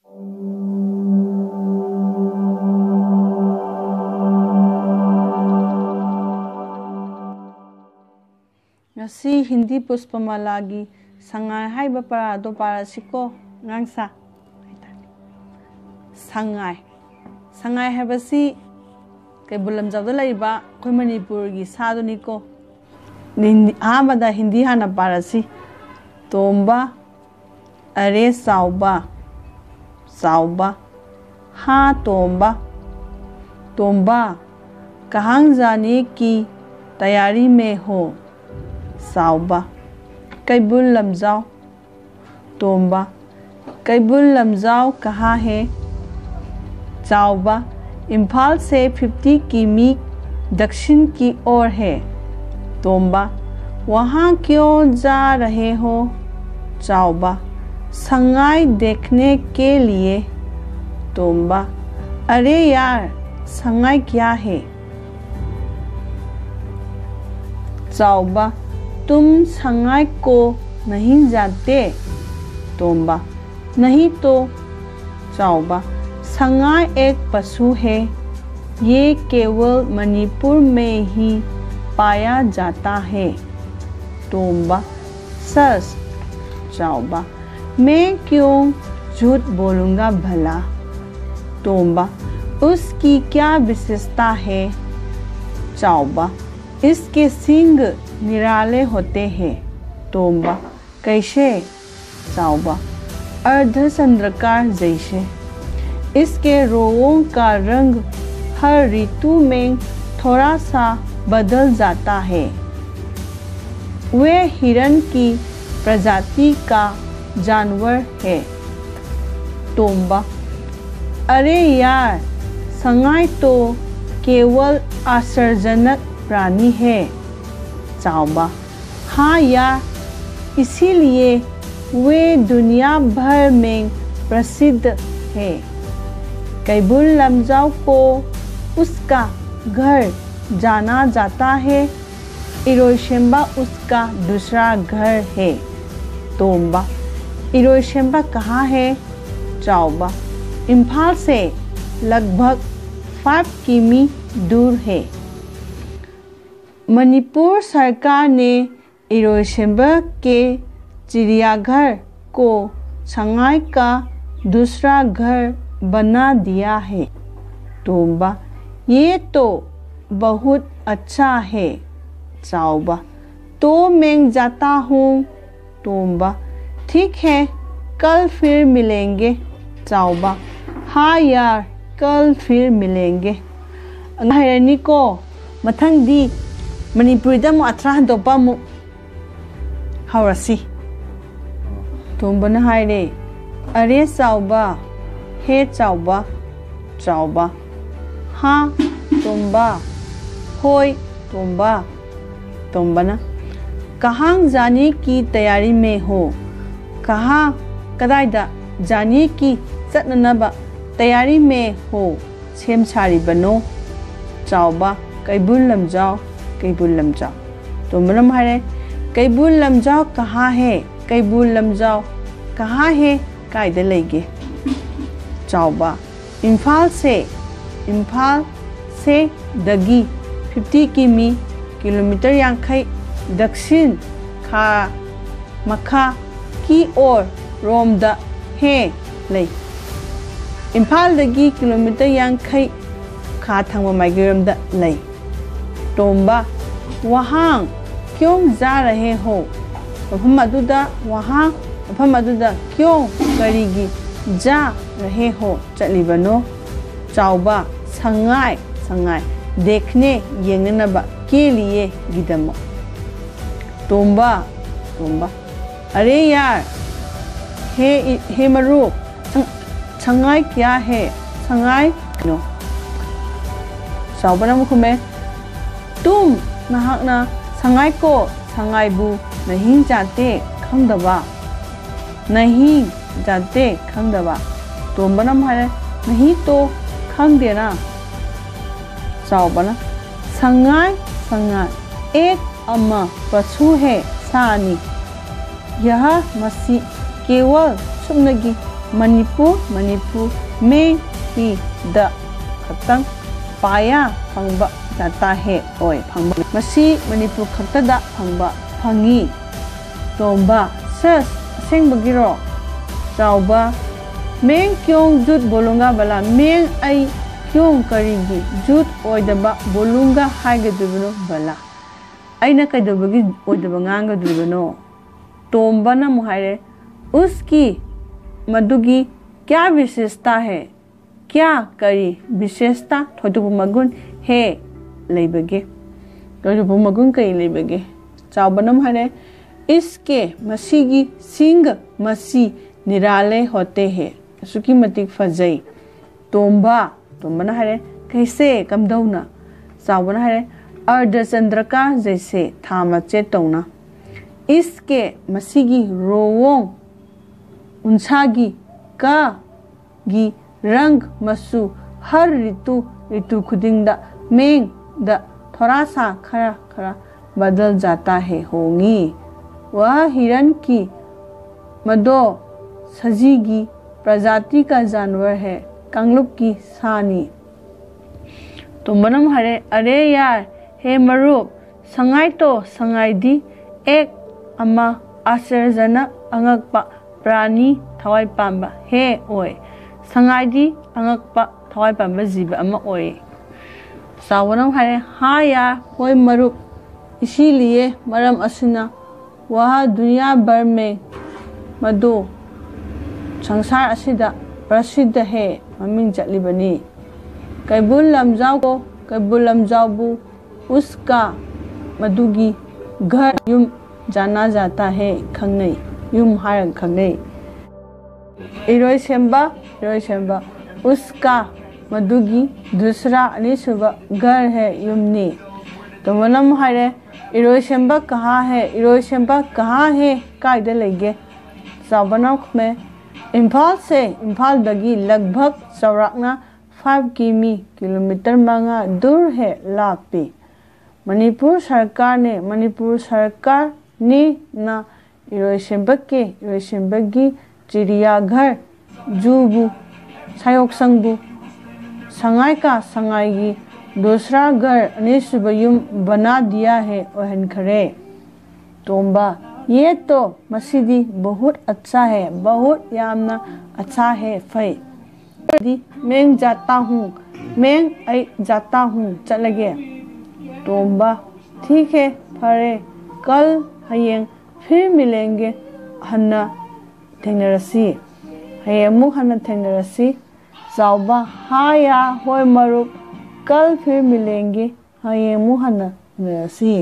ngasi Hindi Pushpamalagi sangai haiba parado parasiko ngangsa sangai habasi Kaibul Lamjau da laiba khoi Manipur gi saduni ko ahmada Hindi hana parasi tomba are sauba ha tomba kahang जाने की तैयारी में हो sauba Kaibul Lamjau tomba Kaibul Lamjau कहाँ है चौबा इम्फाल से 50 किमी दक्षिण की ओर है तोम्बा वहाँ क्यों जा रहे हो चौबा संगाई देखने के लिए तोम्बा अरे यार संगाई क्या है चौबा तुम संगाई को नहीं जानते तोम्बा नहीं तो चौबा संगाई एक पशु है ये केवल मणिपुर में ही पाया जाता है तोम्बा सच चौबा मैं क्यों झूठ बोलूँगा भला तोम्बा उसकी क्या विशेषता है चौबा इसके सींग निराले होते हैं तोम्बा कैसे चौबा अर्धचंद्राकार जैसे इसके रोगों का रंग हर ऋतु में थोड़ा सा बदल जाता है वे हिरण की प्रजाति का जानवर है तोम्बा अरे यार संगाई तो केवल आश्चर्यजनक प्राणी है चौबा हाँ यार इसीलिए वे दुनिया भर में प्रसिद्ध है कैबुल लमजाओ को उसका घर जाना जाता है इरोशेम्बा उसका दूसरा घर है तोम्बा इरोशेम्बा कहाँ है चौबा इम्फाल से लगभग 5 किमी दूर है मणिपुर सरकार ने इरोशेम्बा के चिड़ियाघर को संगाई का दूसरा घर बना दिया है तोम्बा ये तो बहुत अच्छा है चौबा तो मैं जाता हूँ तोम्बा ठीक है कल फिर मिलेंगे चौबा हाँ यार कल फिर मिलेंगे हायरनी को मथंग दी मणिपुरी दा मु अथरा हंदोपा मु हौरसी तोम्बा न हायरे अरे चौबा हे चौबा चौबा हाँ तोम्बा होय तोम्बा तोम्बा ना कहाँ जाने की तैयारी में हो कहाँ कदाइदा जाने की चटनबा तैयारी में हो सेम सारी बनो चौबा कैबुल लमजाओ तोम्बा नम हायरे कैबुल लमजाओ कहाँ है कैबुल लमजाओ कहाँ है कायदा लेगे चौबा इम्फाल से दगी 50 किमी किलोमीटर यांखई दक्षिण खा मखा की ओर रोमदा है ले इम्फाल दगी किलोमीटर यांखई खा थंग माइग्रेम दा ले तोम्बा वहाँ क्यों जा रहे हो मफम अदुदा वहाँ मफम अदुदा क्यों करीगी जा रहे हो चलिबनो चौबा संगाई देखने येंगनबा के लिए गिदमो तोम्बा अरे यार हे मरु संगाई क्या है संगाई नो चौबा नम खुमे तुम नहाकना संगाई को संगाईबू नहीं जानते खंगदबा नहीं जानते खंगदबा तोम्बा नम हारे नहीं तो खंगदे ना चौबा ना संगाई एक अम्मा पशु है सानी यह मसी केवल सुनगी मणिपुर मणिपुर में ही द खतंग पाया फंगबा जाता है ओय फंगबा मसी मणिपुर खतदा फंगबा फंगी तोंबा सस असेंबगिरो चावबा मेंग क्यों जुट बोलूंगा बला मेंग आई क्यों करेगी जुट ओइदबा बोलूंगा हाइगदुबनो बला आइना कैदबगी ओइदबा गांगदुबनो तोंबना मुहाइरे उसकी मधुगी क्या विशेषता है क्या करी विशेषता थोदुबु मगुन है लेबगे थोदुबु मगुन कई लेबगे चावबनम हाइरे इसके मसीगी सिंग मसी निराले होते हैं सुकी मतिक फजई तोंबा तोंबना हरे कैसे कमदौना चावना हरे अर्धचंद्रका जैसे थामचे तौना इसके मसीगी रोवों उनसागी का गी रंग मसु हर ऋतु खुदिंगदा मेंग द थोड़ा सा खरा खरा बदल जाता है होंगी वह हिरन की मदो सजीगी प्रजाति का जानवर है कांगलुप की सानी तो मनम हरे अरे यार हे मरूप संगाई तो संगाई दी एक अम्मा आश्चर्यजनक अंगकपा प्राणी थवाई पांबा हे ओय संगाई दी अंगकपा थवाई पांबा जीव अम्मा ओय सावनम हरे हाँ यार होय मरूप इसीलिए मरम असिना वह दुनिया भर में मधु संसार असिदा प्रसिद्ध है ममिंग चलिबनी कैबुल लमजाओ को कैबुल लमजाओबू उसका मधुगी घर युम जाना जाता है खंगने युम हारंग खंगने इरोय सेंबा उसका मधुगी दूसरा अनिसुबा घर है युमनी तो मनम हारे इरोय सेंबा कहाँ है कायदे लेगे साबनक में इम्फाल दगी लगभग चौराकना 5 किलोमीटर मंगा दूर है लापी मणिपुर सरकार ने ना इरोइसेंबगी चिड़ियाघर जूबू सायोक्संगबू संगाई का संगाई दूसरा घर अनिसुब युम बना दिया है ओहन खरे तोंबा ये तो मसीदी बहुत अच्छा है बहुत यामना अच्छा है फै मैं जाता हूँ चल गए तोंबा ठीक है फरे कल हयेंग फिर मिलेंगे हन्ना थेंगरसी हयेंग मुख हन्ना थेंगरसी जाओबा हाँ या होय मरुप कल फिर मिलेंगे हयेंग मुख हन्ना थेंगरसी